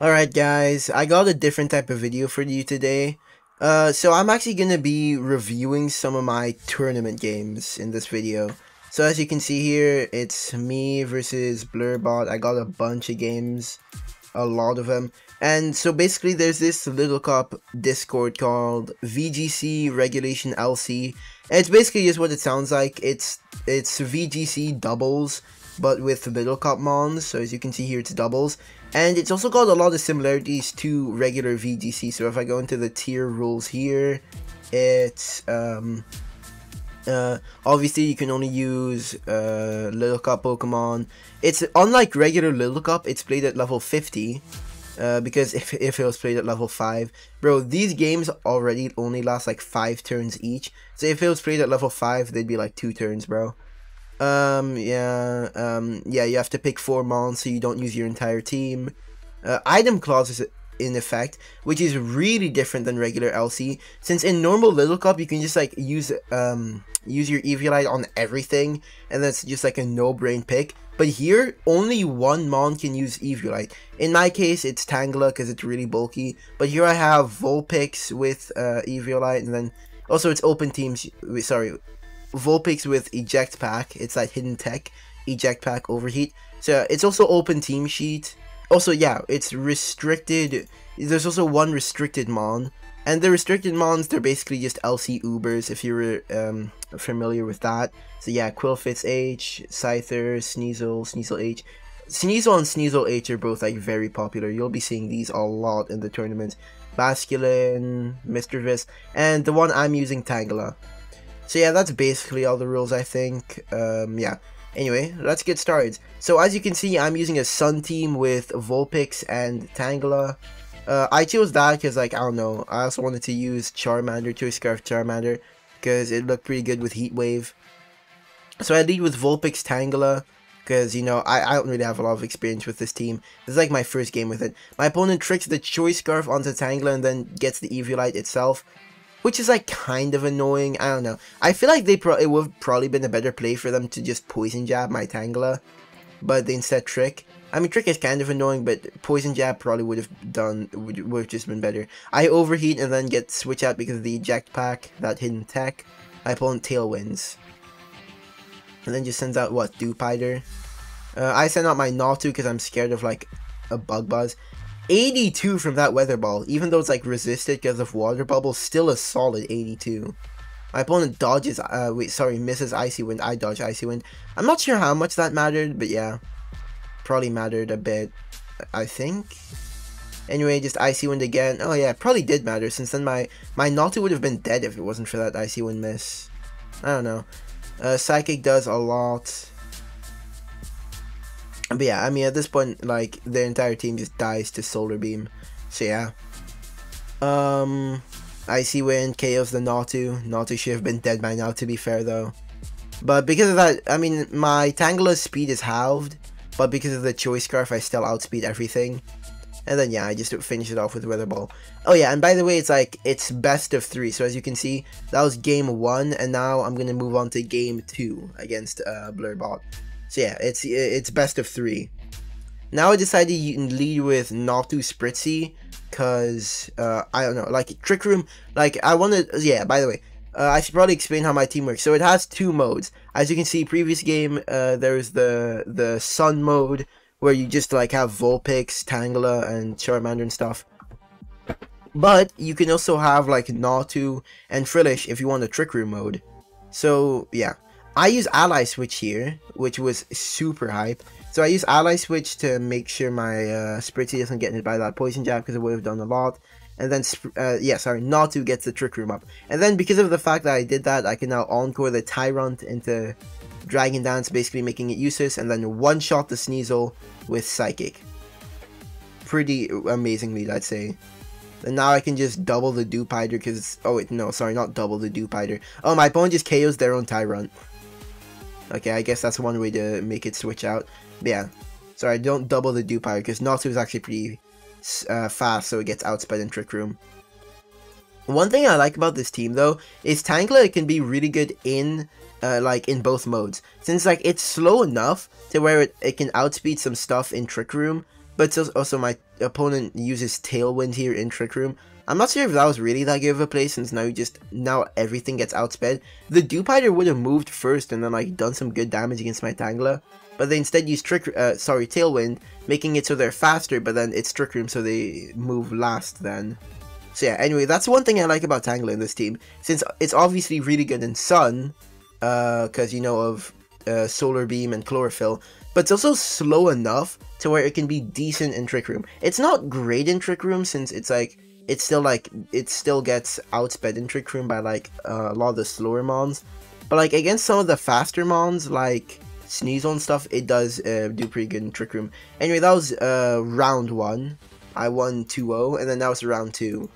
Alright guys, I got a different type of video for you today. So I'm actually gonna be reviewing some of my tournament games in this video. So as you can see here, it's me versus Blurbot. I got a bunch of games, a lot of them. And so basically there's this littlecup Discord called VGC Regulation LC. And it's basically just what it sounds like. It's VGC doubles, but with littlecup mons. So as you can see here, it's doubles. And it's also got a lot of similarities to regular VGC. So if I go into the tier rules here, it's obviously you can only use littlecup Pokemon. It's unlike regular littlecup, it's played at level 50. Because if it was played at level 5, bro, these games already only last like 5 turns each. So if it was played at level 5, they'd be like 2 turns, bro. Yeah, you have to pick 4 mons so you don't use your entire team. Item clause is in effect, which is really different than regular LC, since in normal littlecup you can just like use your Eviolite on everything, and that's just like a no-brain pick. But here, only one mon can use Eviolite. In my case, it's Tangela because it's really bulky, but here I have Vulpix with Eviolite, and then also it's open teams, sorry, Vulpix with Eject Pack. It's like hidden tech, Eject Pack Overheat. So it's also open team sheet. Also, yeah, it's restricted. There's also one restricted mon. And the restricted mons, they're basically just LC Ubers, if you're familiar with that. So yeah, Quillfitz H, Scyther, Sneasel H. Sneasel and Sneasel H are both like very popular. You'll be seeing these a lot in the tournament. Basculin, Mischievous, and the one I'm using, Tangela. So yeah, that's basically all the rules, I think. Yeah. Anyway, let's get started. So as you can see, I'm using a Sun team with Vulpix and Tangela. I chose that because, like, I don't know, I also wanted to use Charmander, Choice Scarf Charmander, because it looked pretty good with Heat Wave. So I lead with Vulpix Tangela, because, you know, I don't really have a lot of experience with this team. This is like my first game with it. My opponent tricks the Choice Scarf onto Tangela and then gets the Eviolite itself, which is like kind of annoying. I don't know. I feel like it would have probably been a better play for them to just Poison Jab my Tangela, but they instead Trick. I mean, Trick is kind of annoying, but Poison Jab probably would have just been better. I Overheat and then get Switch Out because of the Eject Pack, that hidden tech. My opponent Tailwinds. And then just sends out, what, Dewpider? I send out my Natu because I'm scared of, like, a Bug Buzz. 82 from that Weather Ball, even though it's, like, resisted because of Water Bubble, still a solid 82. My opponent dodges, misses Icy Wind, I dodge Icy Wind. I'm not sure how much that mattered, but yeah. Probably mattered a bit, I think. Anyway, just Icy Wind again. Oh yeah, probably did matter, since then my Natu would have been dead if it wasn't for that Icy Wind miss. I don't know. Psychic does a lot. But yeah, I mean, at this point, like, the entire team just dies to Solar Beam. So yeah. Icy Wind KOs the Natu. Natu should have been dead by now, to be fair, though. But because of that, I mean, my Tangela's speed is halved. But because of the Choice Scarf, I still outspeed everything. And then, yeah, I just finish it off with Weather Ball. Oh, yeah, and by the way, it's best of 3. So, as you can see, that was game 1. And now I'm going to move on to game 2 against Blurbot. So, yeah, it's best of 3. Now, I decided you can lead with Natu Spritzy. Because, I don't know, like, Trick Room, like, I wanted, yeah, by the way. I should probably explain how my team works. So it has 2 modes. As you can see, previous game, there's the Sun mode, where you just like have Vulpix, Tangela, and Charmander and stuff. But you can also have like Natu and Frillish if you want a Trick Room mode. So yeah, I use Ally Switch here, which was super hype. So I use Ally Switch to make sure my Spritzy doesn't get hit by that Poison Jab, because it would have done a lot. And then, Natu gets the Trick Room up. And then, because of the fact that I did that, I can now Encore the Tyrant into Dragon Dance, basically making it useless, and then one-shot the Sneasel with Psychic. Pretty amazingly, I'd say. And now I can just double the Dewpider, because... Oh, wait, no, sorry, not double the Dewpider. Oh, my opponent just KOs their own Tyrant. Okay, I guess that's one way to make it switch out. But yeah. Sorry, don't double the Dewpider, because Natu is actually pretty... fast, so it gets outsped in Trick Room. One thing I like about this team, though, is Tangela can be really good in, like, in both modes. Since, like, it's slow enough to where it can outspeed some stuff in Trick Room, But also my opponent uses Tailwind here in Trick Room. I'm not sure if that was really that good of a play, since now everything gets outsped. The Dewpider would have moved first and then like done some good damage against my Tangela, but they instead use Tailwind, making it so they're faster, but then it's Trick Room, so they move last then. So yeah, anyway, that's one thing I like about Tangela in this team, since it's obviously really good in Sun, because you know of Solar Beam and Chlorophyll, but it's also slow enough to where it can be decent in Trick Room. It's not great in Trick Room, since it's like, it still gets outsped in Trick Room by like a lot of the slower mons, but like against some of the faster mons like Sneasel and stuff, it does do pretty good in Trick Room. Anyway, that was round 1. I won 2-0, and then that was round 2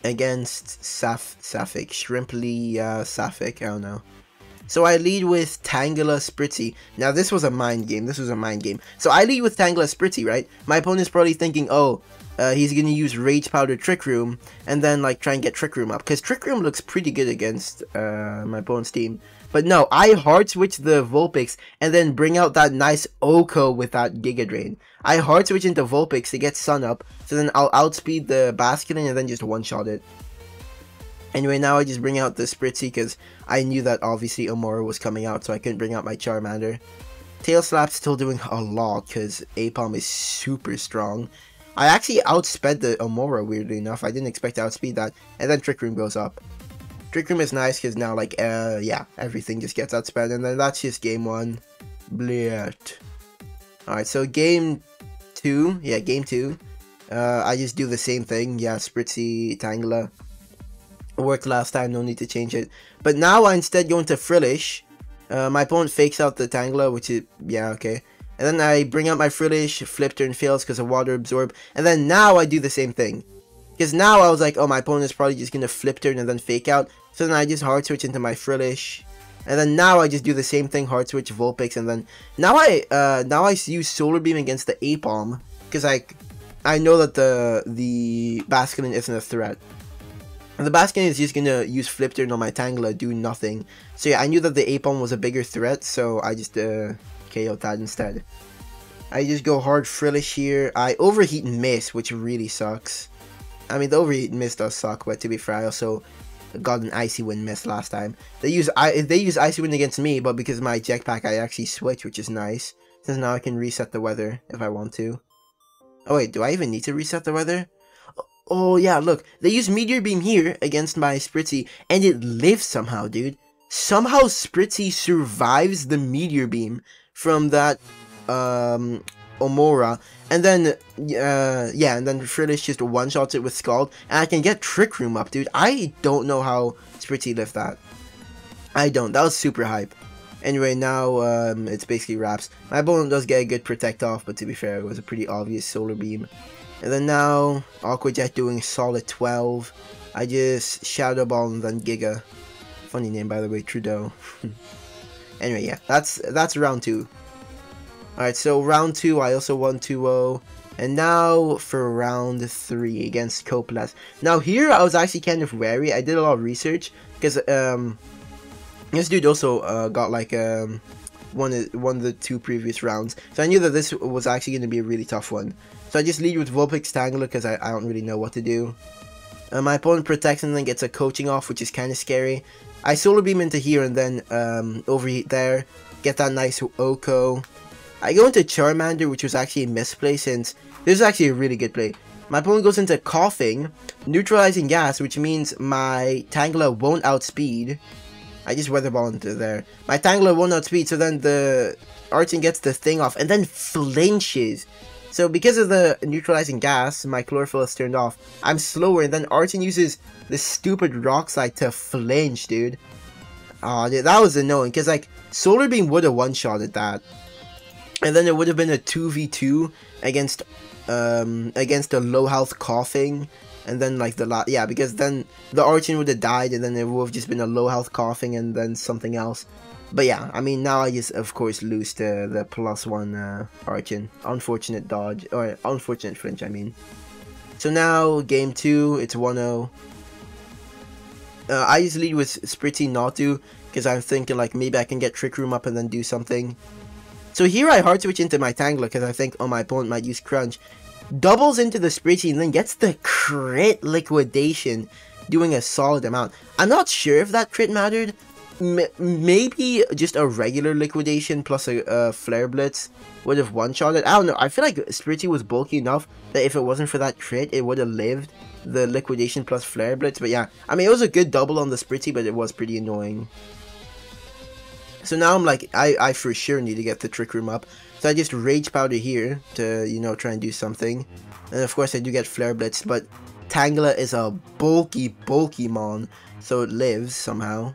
against Sapphic, Sapphic, I don't know. So I lead with Tangela Spritzy. Now this was a mind game. So I lead with Tangela Spritzy, right? My opponent's probably thinking, oh, he's gonna use Rage Powder Trick Room and then like try and get Trick Room up, because Trick Room looks pretty good against my opponent's team. But no, I hard switch the Vulpix and then bring out that nice Oko with that Giga Drain. I hard switch into Vulpix to get Sun up, so then I'll outspeed the Basculin and then just one-shot it. Anyway, now I just bring out the Spritzy because I knew that obviously Omora was coming out, so I couldn't bring out my Charmander. Tail Slap's still doing a lot because Apom is super strong. I actually outsped the Omora, weirdly enough. I didn't expect to outspeed that. And then Trick Room goes up. Trick Room is nice because now, like, yeah, everything just gets outsped. And then that's just game 1. Blurt. Alright, so game 2. Yeah, game 2. I just do the same thing. Yeah, Spritzy, Tangela. Worked last time, no need to change it. But now I instead go into Frillish. My opponent fakes out the Tangela, which is, yeah, okay. And then I bring out my Frillish, Flip Turn fails because of Water Absorb. And then now I do the same thing. Because now I was like, oh, my opponent's probably just going to Flip Turn and then fake out. So then I just hard switch into my Frillish. And then now I just do the same thing, hard switch Vulpix. And then now I use Solar Beam against the Apom. Because I know that the Basculin isn't a threat. And the Basculin is just going to use Flip Turn on my Tangela, do nothing. So yeah, I knew that the Apom was a bigger threat, so I just KO'd that instead. I just go hard Frillish here. I overheat and miss, which really sucks. I mean, the overheat and miss does suck, but to be fair, I also got an Icy Wind miss last time. They use Icy Wind against me, but because of my jetpack, I actually switch, which is nice. Since now I can reset the weather if I want to. Oh wait, do I even need to reset the weather? Oh yeah, look, they use Meteor Beam here against my Spritzy, and it lives somehow, dude. Somehow Spritzy survives the Meteor Beam from that Omora, and then yeah, and then Frillish just one-shots it with Scald, and I can get Trick Room up, dude. I don't know how Spritzy lived that. I don't. That was super hype. Anyway, now it's basically wraps. My opponent does get a good Protect off, but to be fair, it was a pretty obvious Solar Beam. And then now, Aqua Jet doing solid 12. I just Shadow Ball and then Giga. Funny name, by the way, Trudeau. Anyway, yeah, that's round 2. Alright, so round 2, I also won 2-0. And now for round 3 against Coplas. Now here, I was actually kind of wary. I did a lot of research, because this dude also got like won the 2 previous rounds. So I knew that this was actually going to be a really tough one. So I just lead with Vulpix Tangela because I don't really know what to do. My opponent protects and then gets a coaching off, which is kind of scary. I Solar Beam into here and then overheat there. Get that nice Oko. I go into Charmander, which was actually a misplay since this is actually a really good play. My opponent goes into Coughing, Neutralizing Gas, which means my Tangela won't outspeed. I just Weather Ball into there. My Tangela won't outspeed, so then the Archon gets the thing off and then flinches. So because of the neutralizing gas, my chlorophyll is turned off. I'm slower, and then Archon uses this stupid rock slide to flinch, dude. Aw, dude, that was annoying, because like Solar Beam would have one-shotted that. And then it would have been a 2v2 against a low health Coughing. And then like yeah, because then the Archon would have died, and then it would have just been a low health Coughing and then something else. But yeah, I mean, now I just, of course, lose to the +1 Archon. Unfortunate dodge, or unfortunate flinch, I mean. So now, game 2, it's 1-0. I just lead with Spritzy not to, because I'm thinking, like, maybe I can get Trick Room up and then do something. So here I hard switch into my Tangela because I think, oh, my opponent might use Crunch. Doubles into the Spritzy and then gets the crit liquidation, doing a solid amount. I'm not sure if that crit mattered. Maybe just a regular liquidation plus a Flare Blitz would have one-shotted. I don't know. I feel like Spritzy was bulky enough that if it wasn't for that crit, it would have lived the liquidation plus Flare Blitz. But yeah, I mean, it was a good double on the Spritzy, but it was pretty annoying. So now I'm like, I for sure need to get the Trick Room up. So I just Rage Powder here to, you know, try and do something. And of course I do get Flare Blitz, but Tangela is a bulky mon, so it lives somehow.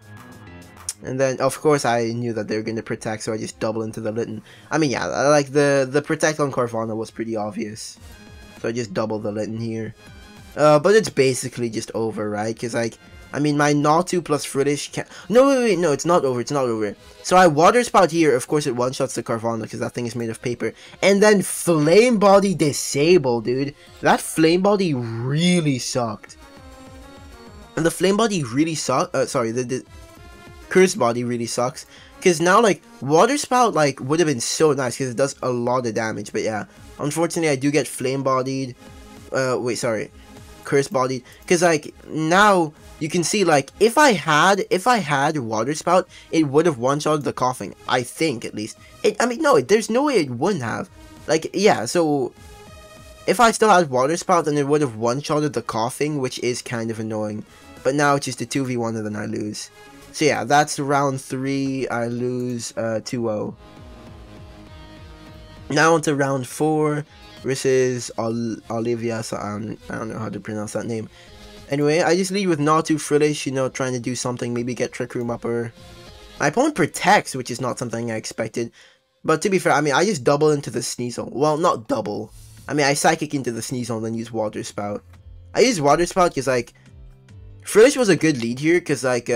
And then, of course, I knew that they were going to protect, so I just double into the Litten. I mean, yeah, like, the protect on Carvanha was pretty obvious. So I just double the Litten here. But it's basically just over, right? Because, like, I mean, my Natu plus Frillish can't... No, wait, no, it's not over, it's not over. So I Water Spout here, of course it one-shots the Carvanha, because that thing is made of paper. And then Flame Body Disable, dude. That Flame Body really sucked. And the Flame Body really sucked... sorry, the Curse Body really sucks, because now, like, Water Spout, like, would have been so nice, because it does a lot of damage, but yeah, unfortunately, I do get Flame Bodied, wait, sorry, Curse Bodied, because, like, now, you can see, like, if I had Water Spout, it would have one-shotted the Coughing, I think, at least. I mean, no, there's no way it wouldn't have, like, yeah, so, if I still had Water Spout, then it would have one-shotted the Coughing, which is kind of annoying, but now it's just a 2v1 and then I lose. So yeah, that's round 3, I lose 2-0. Now on to round 4 versus Olivia, so I don't know how to pronounce that name. Anyway, I just lead with Natu Frillish, you know, trying to do something, maybe get Trick Room upper. My opponent protects, which is not something I expected. But to be fair, I mean, I just double into the Sneasel. Well, not double. I mean, I Psychic into the Sneasel and then use Water Spout. I use Water Spout because, like, Frillish was a good lead here because, like,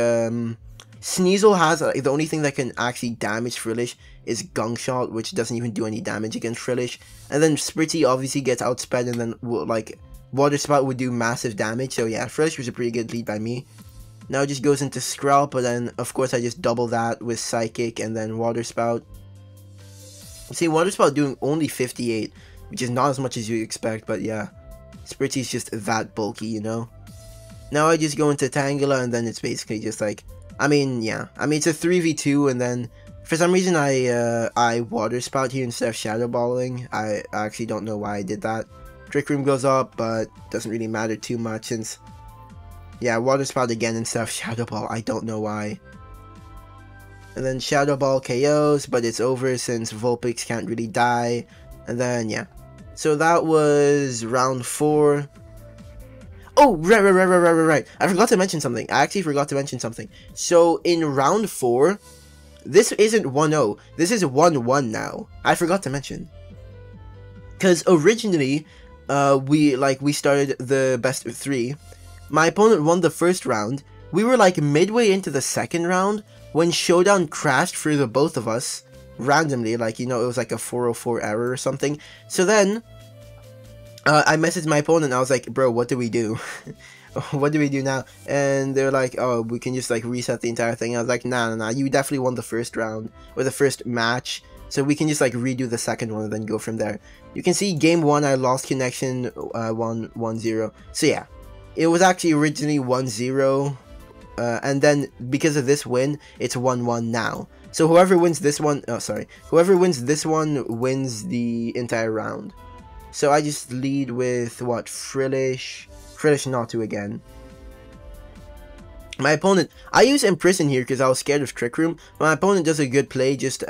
Sneasel has, like, the only thing that can actually damage Frillish is Gunk Shot, which doesn't even do any damage against Frillish. And then Spritzy obviously gets outsped, and then, like, Water Spout would do massive damage. So yeah, Frillish was a pretty good lead by me. Now it just goes into Skrelp, but then, of course, I just double that with Psychic and then Water Spout. See, Water Spout doing only 58, which is not as much as you expect, but yeah. Spritzy's just that bulky, you know? Now I just go into Tangela, and then it's basically just like... I mean, yeah. I mean, it's a 3v2, and then for some reason I Water Spout here instead of Shadow Balling. I actually don't know why I did that. Trick Room goes up, but doesn't really matter too much since... Yeah, Water Spout again instead of Shadow Ball. I don't know why. And then Shadow Ball KOs, but it's over since Vulpix can't really die. And then, yeah. So that was round 4. Oh, right. I forgot to mention something. I actually forgot to mention something. So, in round 4, this isn't 1-0. This is 1-1 now. I forgot to mention. Because originally, we started the best of 3. My opponent won the first round. We were, like, midway into the second round when Showdown crashed for the both of us. Randomly, like, you know, it was like a 404 error or something. So then... I messaged my opponent, I was like, bro, what do we do? What do we do now? And they're like, oh, we can just, like, reset the entire thing. I was like, nah, you definitely won the first round, or the first match, so we can just, like, redo the second one and then go from there. You can see game 1, I lost connection, 1-0. So, yeah, it was actually originally 1-0, and then, because of this win, it's 1-1 now. So, whoever wins this one, whoever wins this one wins the entire round. So I just lead with, what, Frillish Natu again. My opponent, I use Imprison here because I was scared of Trick Room. My opponent does a good play, just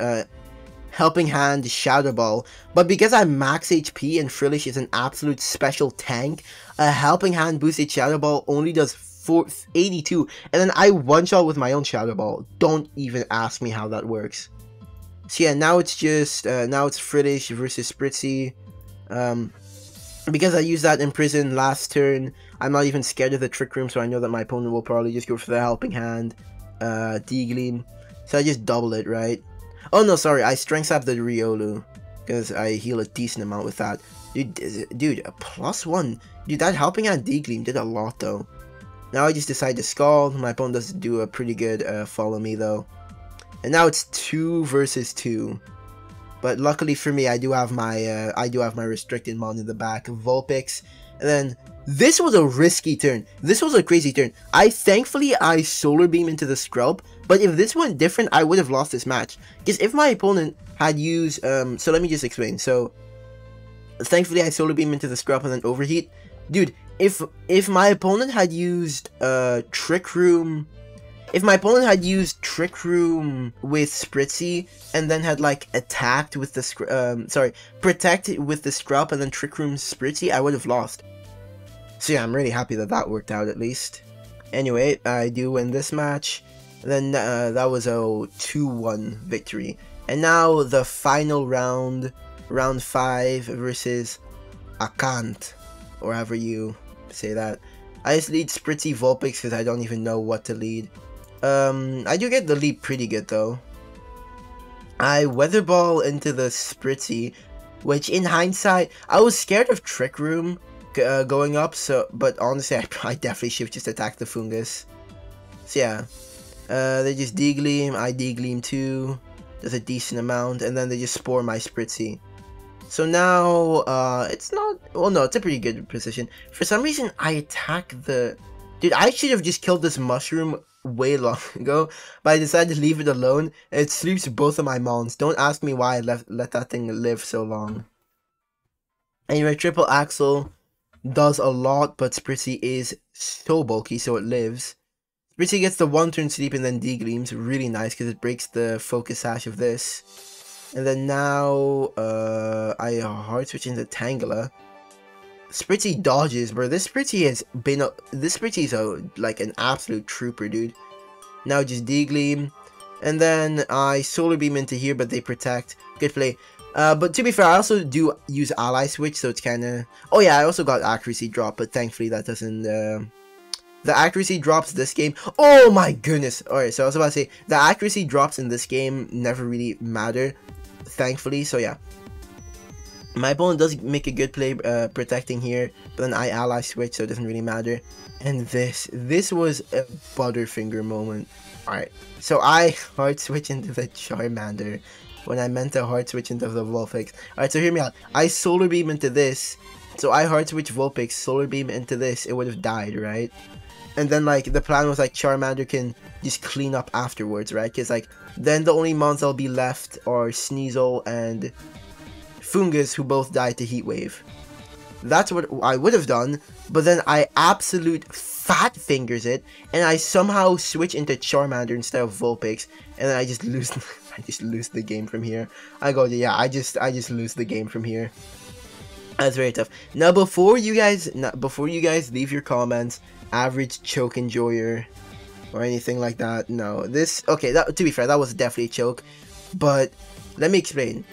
Helping Hand, Shadow Ball. But because I'm max HP and Frillish is an absolute special tank, a Helping Hand boosted Shadow Ball only does 82. And then I one-shot with my own Shadow Ball. Don't even ask me how that works. So yeah, now it's just, now it's Frillish versus Spritzy. Because I used that Imprison last turn, I'm not even scared of the Trick Room, so I know that my opponent will probably just go for the Helping Hand, D-Gleam. So I just double it, right? Oh no, sorry, I Strength Sap the Riolu, because I heal a decent amount with that. Dude, a +1. Dude, that Helping Hand D-Gleam did a lot, though. Now I just decide to Scald. My opponent does do a pretty good follow me, though. And now it's 2 versus 2. But luckily for me, I do have my restricted mon in the back, Vulpix, and then this was a risky turn. This was a crazy turn. Thankfully I solar beam into the Skrelp, but if this went different, I would have lost this match. Because if my opponent had used so let me just explain. So thankfully I solar beam into the Skrelp and then overheat. Dude, if my opponent had used Trick Room. If my opponent had used Trick Room with Spritzy and then had like attacked with the protected with the Skrelp and then Trick Room Spritzy, I would have lost. So yeah, I'm really happy that that worked out at least. Anyway, I do win this match. Then that was a 2-1 victory. And now the final round, round 5 versus Akant, or however you say that. I just lead Spritzy Vulpix because I don't even know what to lead. I do get the lead pretty good though. I Weather Ball into the Spritzy, which in hindsight, I was scared of Trick Room going up, but honestly, I definitely should have just attacked the Fungus. So yeah, they just D-Gleam, I D-Gleam too, does a decent amount, and then they just Spore my Spritzy. So now, it's not, well no, it's a pretty good position. For some reason, I attack the, dude, I should have just killed this Mushroom way long ago, but I decided to leave it alone. It sleeps both of my mons. Don't ask me why I let that thing live so long. Anyway, Triple Axle does a lot, but Spritzy is so bulky, so it lives. Spritzy gets the 1-turn sleep and then D-Gleams. Really nice, because it breaks the focus sash of this. And then now, I hard switch into Tangela. Spritzy dodges, bro. This Spritzy has been this Spritzy is like an absolute trooper, dude. Now just D-Gleam, and then I Solar Beam into here, but they protect. Good play. But to be fair, I also do use Ally Switch, so it's kind of. Oh yeah, I also got Accuracy Drop, but thankfully that doesn't. The Accuracy drops this game. Oh my goodness! Alright, so I was about to say the Accuracy drops in this game never really matter, thankfully. So yeah. My opponent does make a good play protecting here, but then I ally switch, so it doesn't really matter. And this was a Butterfinger moment. Alright, so I hard switch into the Charmander when I meant to hard switch into the Vulpix. Alright, so hear me out. I Solar Beam into this, so I hard switch Vulpix, Solar Beam into this, it would have died, right? And then like the plan was like Charmander can just clean up afterwards, right? Because like then the only mons that'll be left are Sneasel and Fungus, who both died to Heat Wave. That's what I would have done, but then I absolute fat fingers it, and I somehow switch into Charmander instead of Vulpix, and then I just lose. I just lose the game from here. I just lose the game from here. That's very tough. Now before you guys leave your comments, average choke enjoyer or anything like that. No, okay. To be fair, that was definitely a choke, but let me explain.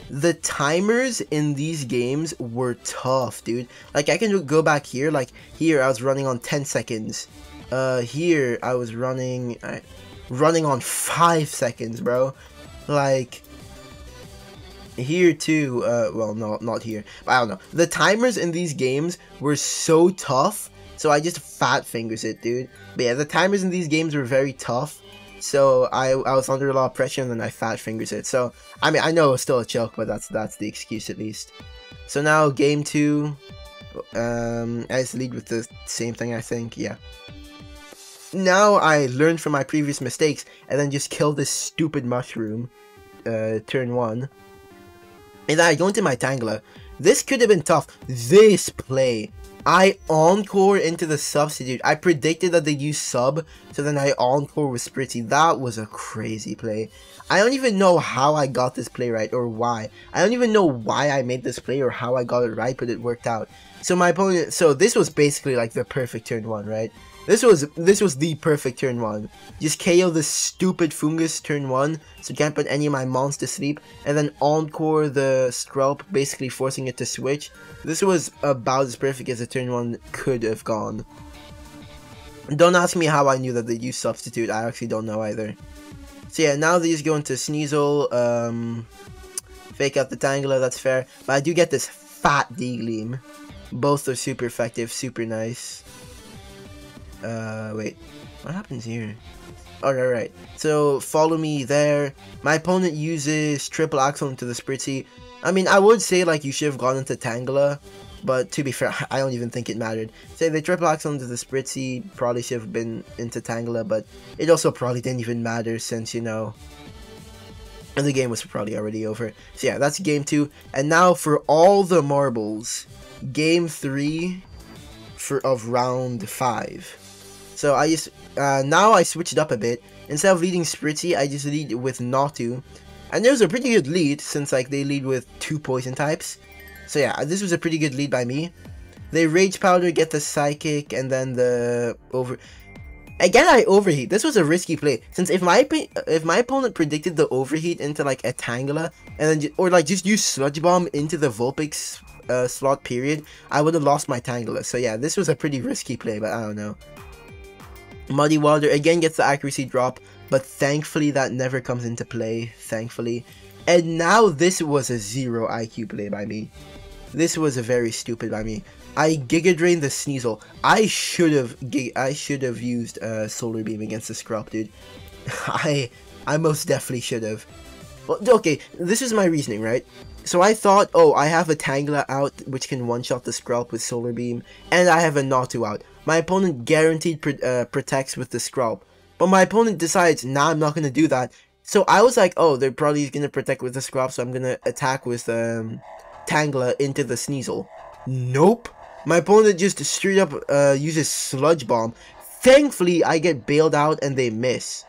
The timers in these games were tough, dude. Like, I can go back here. Like, here, I was running on 10 seconds. Here, I was running on 5 seconds, bro. Like, here, too. Well, no, not here. But I don't know. The timers in these games were so tough. So, I just fat fingers it, dude. But yeah, the timers in these games were very tough. So I was under a lot of pressure and then I fat fingers it. So I mean, I know it was still a choke, but that's the excuse at least. So now game 2, I just lead with the same thing, I think. Yeah. Now I learned from my previous mistakes and then just kill this stupid mushroom. Turn 1, and then I go into my Tangela. This could have been tough. This play. I encore into the substitute. I predicted that they'd use sub, so then I encore with Spritzy. That was a crazy play. I don't even know how I got this play right, or why. I don't even know why I made this play or how I got it right, but it worked out. So my opponent, so this was basically like the perfect turn 1, right? This was the perfect turn 1. Just KO this stupid Fungus turn 1, so can't put any of my mons to sleep, and then encore the Skrelp, basically forcing it to switch. This was about as perfect as a turn 1 could have gone. Don't ask me how I knew that they used substitute, I actually don't know either. So yeah, now they just go into Sneasel, fake out the Tangela, that's fair. But I do get this fat D-Gleam. Both are super effective, super nice. Wait, what happens here? Alright, so follow me there. My opponent uses triple axle into the Spritzy. I mean, I would say like you should have gone into Tangela, but to be fair, I don't even think it mattered. Say the triple axle into the Spritzy, probably should have been into Tangela, but it also probably didn't even matter since, you know, the game was probably already over. So yeah, that's game 2. And now for all the marbles, game 3 of round 5. So I just, now I switched up a bit. Instead of leading Spritzy, I just lead with Natu. And it was a pretty good lead, since like they lead with 2 poison types. So yeah, this was a pretty good lead by me. They Rage Powder, get the Psychic, and then the Again, I overheat. This was a risky play, since if my opponent predicted the overheat into like a Tangela, and then or like just use Sludge Bomb into the Vulpix slot period, I would have lost my Tangela. So yeah, this was a pretty risky play, but I don't know. Muddy Water again gets the accuracy drop, but thankfully that never comes into play, thankfully. And now this was a 0 IQ play by me. This was a very stupid by me. I Giga Drain the Sneasel. I should have used Solar Beam against the Scrub, dude. I most definitely should have. Well, okay, this is my reasoning, right? So I thought, oh, I have a Tangela out which can one-shot the Skrelp with Solar Beam, and I have a Natu out. My opponent guaranteed protects with the Skrelp. But my opponent decides, nah, I'm not going to do that. So I was like, oh, they're probably going to protect with the Skrelp, so I'm going to attack with Tangela into the Sneasel. Nope. My opponent just straight up uses Sludge Bomb. Thankfully, I get bailed out and they miss.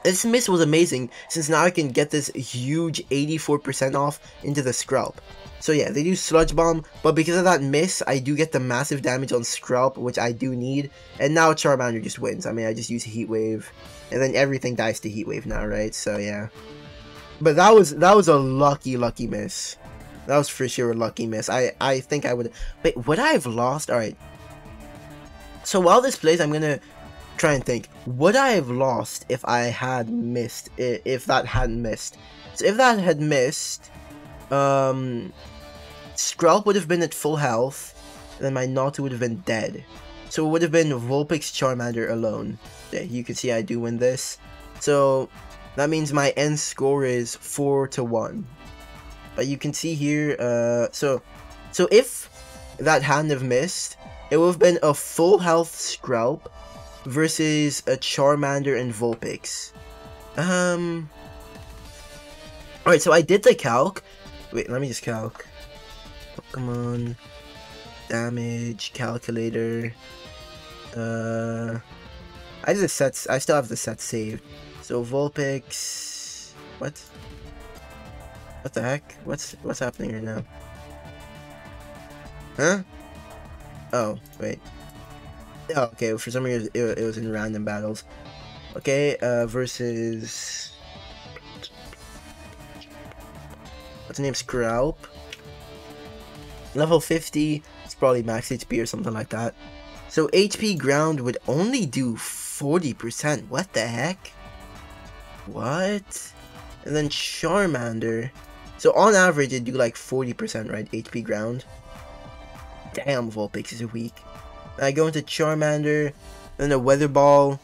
This miss was amazing, since now I can get this huge 84% off into the Skrelp. So yeah, they do Sludge Bomb, but because of that miss, I do get the massive damage on Skrelp, which I do need. And now Charmander just wins. I mean, I just use Heat Wave, and then everything dies to Heat Wave now, right? So yeah. But that was a lucky miss. That was for sure a lucky miss. I think I would... Wait, would I have lost? Alright. So while this plays, I'm gonna try and think. Would I have lost if I had missed? If that hadn't missed? So if that had missed... Skrelp would have been at full health, and then my Natu would have been dead. So it would have been Vulpix Charmander alone. Yeah, you can see I do win this. So that means my end score is 4-1. But you can see here, so if that hadn't have missed, it would have been a full health Skrelp versus a Charmander and Vulpix. Alright, so I did the calc. Wait, let me just calc. Pokemon damage calculator. I did the sets. I still have the sets saved. So Vulpix. What? What the heck? What's happening right now? Huh? Oh, wait. Oh, okay. For some reason, it was in random battles. Okay. Versus. What's the name? Skrelp. Level 50. It's probably max HP or something like that. So HP ground would only do 40%. What the heck? What? And then Charmander. So on average, it'd do like 40%, right? HP ground. Damn, Vulpix is weak. I go into Charmander. Then a Weather Ball.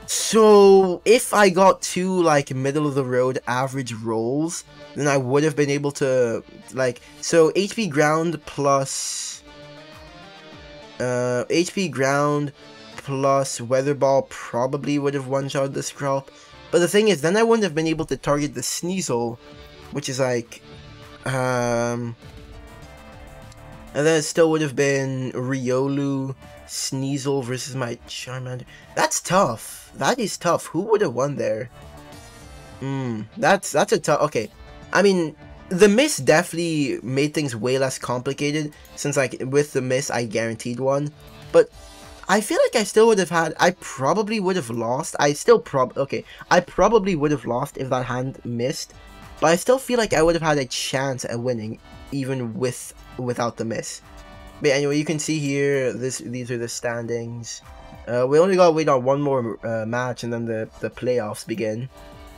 So if I got 2 like middle of the road average rolls, then I would have been able to like, so HP ground plus Weather Ball probably would have one-shot the Skrelp. But the thing is, then I wouldn't have been able to target the Sneasel, which is like and then it still would have been Riolu, Sneasel versus my Charmander. That's tough. That is tough. Who would have won there? That's a tough... Okay. I mean, the miss definitely made things way less complicated, since like with the miss I guaranteed one. But I feel like I still would have had... I probably would have lost. I probably would have lost if that hadn't missed. But I still feel like I would have had a chance at winning, even without the miss. But anyway, you can see here, these are the standings. We only gotta wait on one more match, and then the playoffs begin.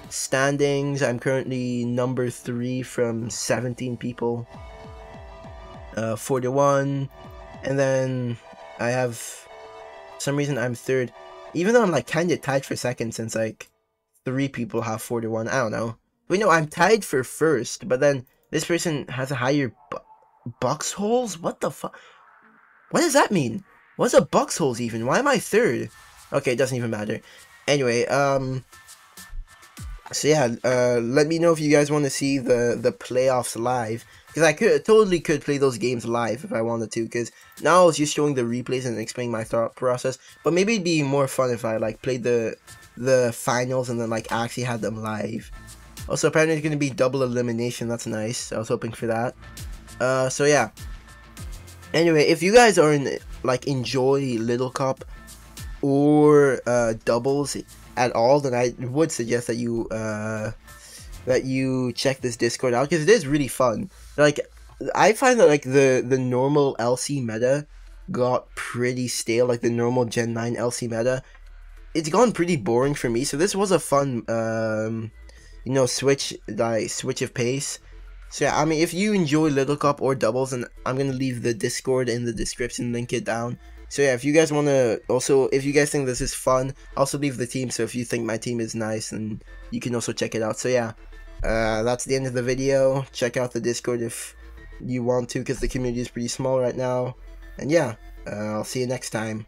Standings, I'm currently number 3 from 17 people. 4-1. And then I have, for some reason I'm 3rd. Even though I'm like kind of tied for second since like 3 people have 4-1. I don't know. Wait, no, I'm tied for first, but then this person has a higher box holes? What the fuck? What does that mean? What's a box holes even? Why am I third? Okay, it doesn't even matter. Anyway, so yeah, let me know if you guys want to see the playoffs live, because I totally could play those games live if I wanted to, because now I was just showing the replays and explaining my thought process, but maybe it'd be more fun if I like played the finals and then like actually had them live. Also, apparently it's going to be double elimination. That's nice. I was hoping for that. So yeah. Anyway, if you guys are like enjoy Littlecup or doubles at all, then I would suggest that you check this Discord out, because it is really fun. Like, I find that like the normal LC meta got pretty stale. Like the normal Gen 9 LC meta, it's gone pretty boring for me. So this was a fun you know, switch of pace. So yeah, I mean, if you enjoy Littlecup or doubles, and I'm gonna leave the Discord in the description, link it down. So yeah, if you guys wanna, also, if you guys think this is fun, also leave the team. So if you think my team is nice, and you can also check it out. So yeah, that's the end of the video. Check out the Discord if you want to, because the community is pretty small right now. And yeah, I'll see you next time.